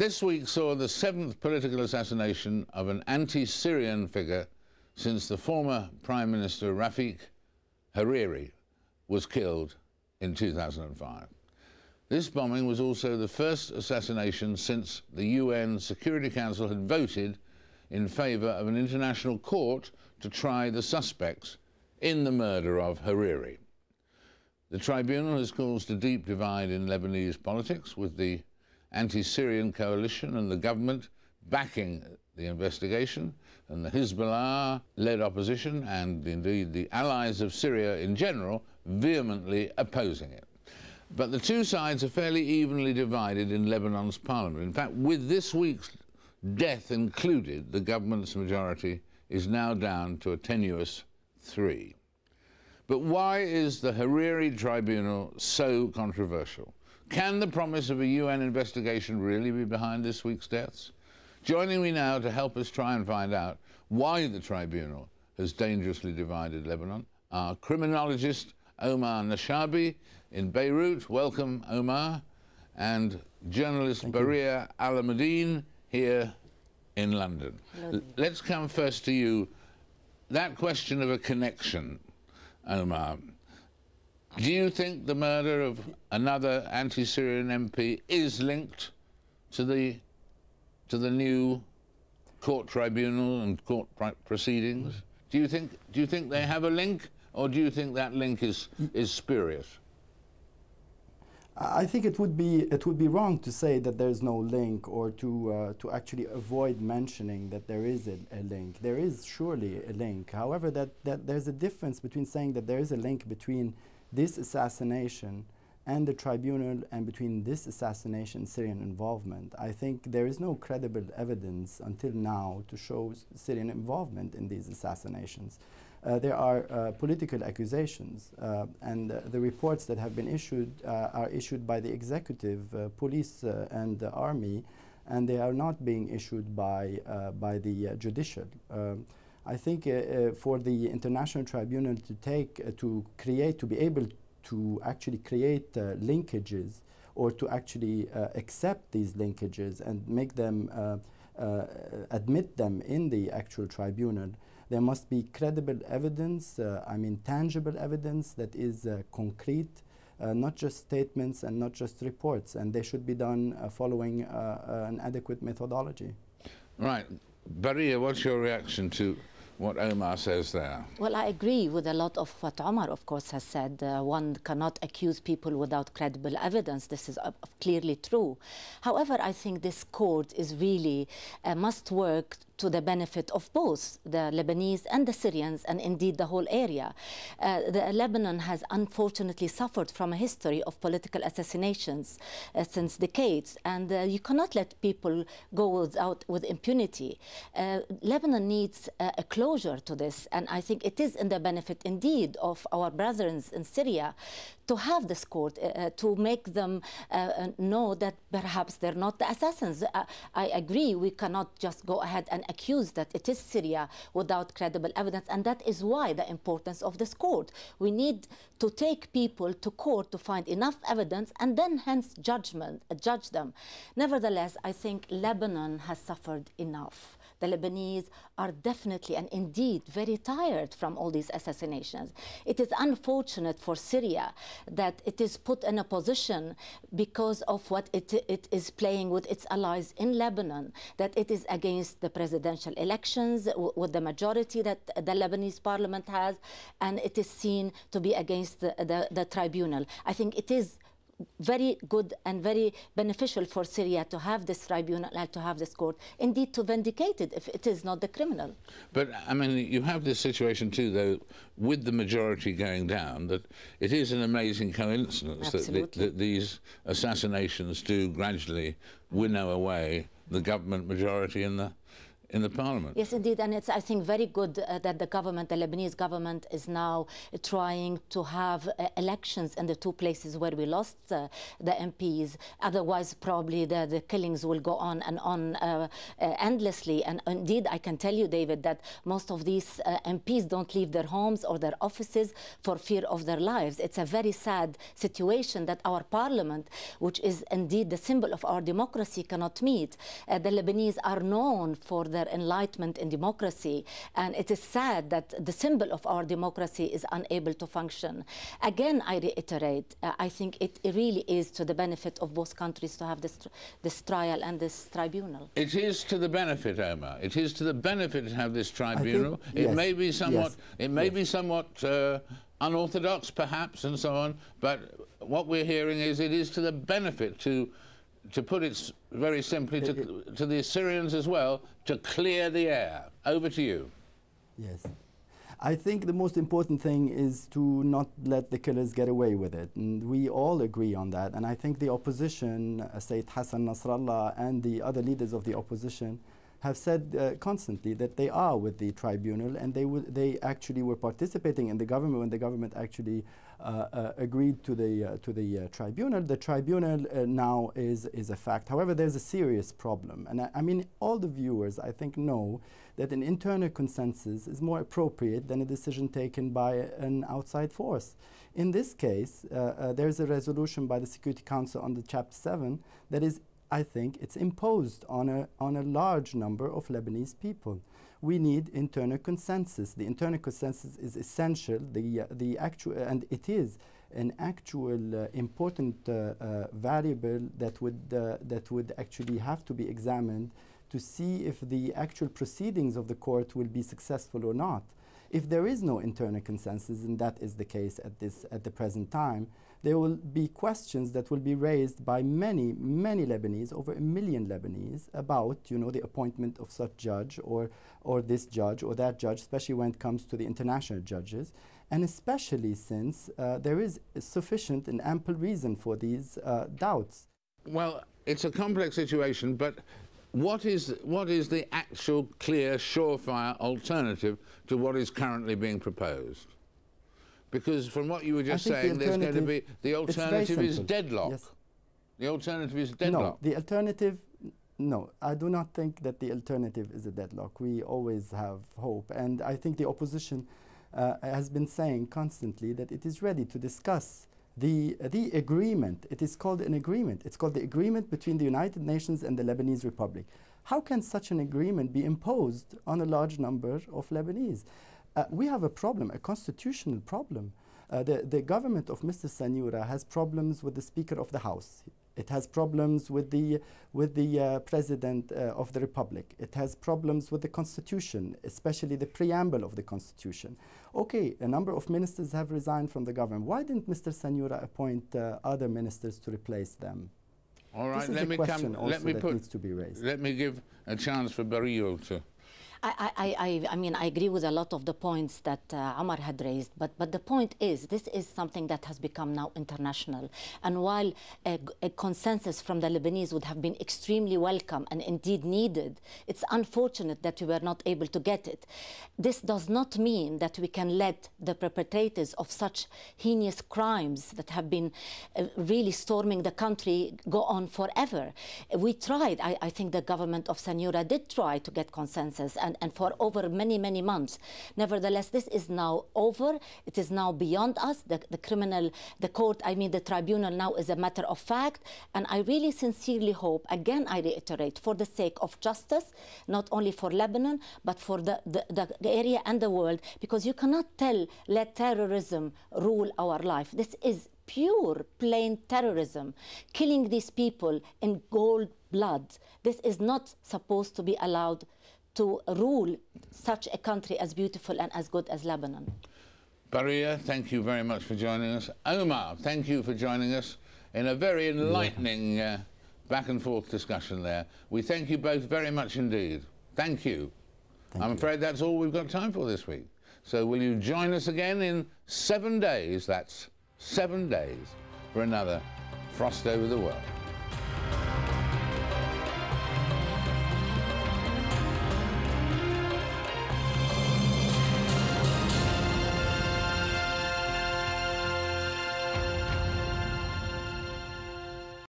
This week saw the 7th political assassination of an anti-Syrian figure since the former Prime Minister Rafiq al-Hariri was killed in 2005. This bombing was also the first assassination since the UN Security Council had voted in favour of an international court to try the suspects in the murder of Hariri. The tribunal has caused a deep divide in Lebanese politics, with the anti-Syrian coalition and the government backing the investigation, and the Hezbollah-led opposition, and indeed the allies of Syria in general, vehemently opposing it. But the two sides are fairly evenly divided in Lebanon's parliament. In fact, with this week's death included, the government's majority is now down to a tenuous 3. But why is the Hariri tribunal so controversial? Can the promise of a UN investigation really be behind this week's deaths? Joining me now to help us try and find out why the tribunal has dangerously divided Lebanon are criminologist Omar Nashabe in Beirut. Welcome, Omar. And journalist Baria Alamuddin here in London. Let's come first to you. That question of a connection, Omar. Do you think the murder of another anti-Syrian MP is linked to the new court tribunal and court proceedings? Do you think they have a link, or do you think that link is spurious? I think it would be wrong to say that there is no link, or to actually avoid mentioning that there is a link. There is surely a link. However, that there's a difference between saying that there is a link between this assassination and the tribunal, and between this assassination Syrian involvement. I think there is no credible evidence until now to show Syrian involvement in these assassinations. There are political accusations, and the reports that have been issued are issued by the executive, police and the army, and they are not being issued by the judicial. I think for the International Tribunal to be able to actually create linkages, or to actually accept these linkages and make them, admit them in the actual tribunal, there must be credible evidence, tangible evidence that is concrete, not just statements and not just reports, and they should be done following an adequate methodology. Right. Baria, what's your reaction to what Omar says there? Well, I agree with a lot of what Omar, of course, has said. One cannot accuse people without credible evidence. This is clearly true. However, I think this court is really must work to the benefit of both the Lebanese and the Syrians, and indeed the whole area. Lebanon has unfortunately suffered from a history of political assassinations since decades, and you cannot let people go with impunity. Lebanon needs a closure to this, and I think it is in the benefit indeed of our brothers in Syria to have this court, to make them know that perhaps they're not the assassins. I agree, we cannot just go ahead and accuse that it is Syria without credible evidence, and that is why the importance of this court. We need to take people to court to find enough evidence and then hence judge them. Nevertheless, I think Lebanon has suffered enough. The Lebanese are definitely and indeed very tired from all these assassinations. It is unfortunate for Syria that it is put in a position because of what it is playing with its allies in Lebanon, that it is against the presidential elections with the majority that the Lebanese parliament has, and it is seen to be against the tribunal. I think it is very good and very beneficial for Syria to have this tribunal and to have this court, indeed to vindicate it if it is not the criminal. But, I mean, you have this situation too, though, with the majority going down, that it is an amazing coincidence that these assassinations do gradually winnow away the government majority in in the parliament. Yes, indeed, and it's, I think, very good that the government, the Lebanese government, is now trying to have elections in the two places where we lost the MPs. Otherwise, probably the killings will go on and on endlessly. And indeed, I can tell you, David, that most of these MPs don't leave their homes or their offices for fear of their lives. It's a very sad situation that our parliament, which is indeed the symbol of our democracy, cannot meet. The Lebanese are known for their enlightenment in democracy, and it is sad that the symbol of our democracy is unable to function. Again, I reiterate, I think it really is to the benefit of both countries to have this trial and this tribunal. It is to the benefit, Omar. It is to the benefit to have this tribunal. It may be somewhat, unorthodox, perhaps, and so on. But what we're hearing is it is to the benefit to put it very simply, to the Syrians as well, to clear the air. Over to you. Yes. I think the most important thing is to not let the killers get away with it. And we all agree on that. And I think the opposition, Sayyid Hassan Nasrallah and the other leaders of the opposition, have said constantly that they are with the tribunal, and they actually were participating in the government when the government actually agreed to the tribunal. The tribunal now is a fact. However, there's a serious problem, and I mean all the viewers, I think, know that an internal consensus is more appropriate than a decision taken by an outside force. In this case, there's a resolution by the Security Council on the Chapter 7 that is, I think, it's imposed on a large number of Lebanese people. We need internal consensus. The internal consensus is essential. The actual, and it is an actual important variable that would actually have to be examined to see if the actual proceedings of the court will be successful or not. If there is no internal consensus, and that is the case at the present time, there will be questions that will be raised by many Lebanese, over 1 million Lebanese, about, you know, the appointment of such judge or this judge or that judge, especially when it comes to the international judges, and especially since there is sufficient and ample reason for these doubts. Well, it's a complex situation, but what is the actual clear, surefire alternative to what is currently being proposed? Because from what you were just saying, there's going to be, the alternative is deadlock. Yes. The alternative is deadlock. No, the alternative, no, I do not think that the alternative is a deadlock. We always have hope. And I think the opposition has been saying constantly that it is ready to discuss the agreement. It is called an agreement. It's called the agreement between the United Nations and the Lebanese Republic. How can such an agreement be imposed on a large number of Lebanese? We have a problem, a constitutional problem. The government of Mr. Sanura has problems with the Speaker of the House. It has problems with the President of the Republic. It has problems with the Constitution, especially the preamble of the Constitution. Okay, a number of ministers have resigned from the government. Why didn't Mr. Sanura appoint other ministers to replace them? All right, this is a question that needs to be raised. Let me give a chance for Baria to... I mean, I agree with a lot of the points that Omar had raised, but the point is, this is something that has become now international. And while a consensus from the Lebanese would have been extremely welcome and indeed needed, it's unfortunate that we were not able to get it. This does not mean that we can let the perpetrators of such heinous crimes that have been really storming the country go on forever. We tried, I think the government of Sanura did try to get consensus, and for over many months. Nevertheless, this is now over. It is now beyond us. The tribunal now is a matter of fact. And I really sincerely hope, again, I reiterate, for the sake of justice, not only for Lebanon, but for the area and the world, because you cannot let terrorism rule our life. This is pure, plain terrorism, killing these people in cold blood. This is not supposed to be allowed to rule such a country as beautiful and as good as Lebanon. Baria, thank you very much for joining us. Omar, thank you for joining us in a very enlightening back and forth discussion there. We thank you both very much indeed. Thank you. I'm afraid that's all we've got time for this week. So will you join us again in 7 days? That's 7 days for another Frost Over the World.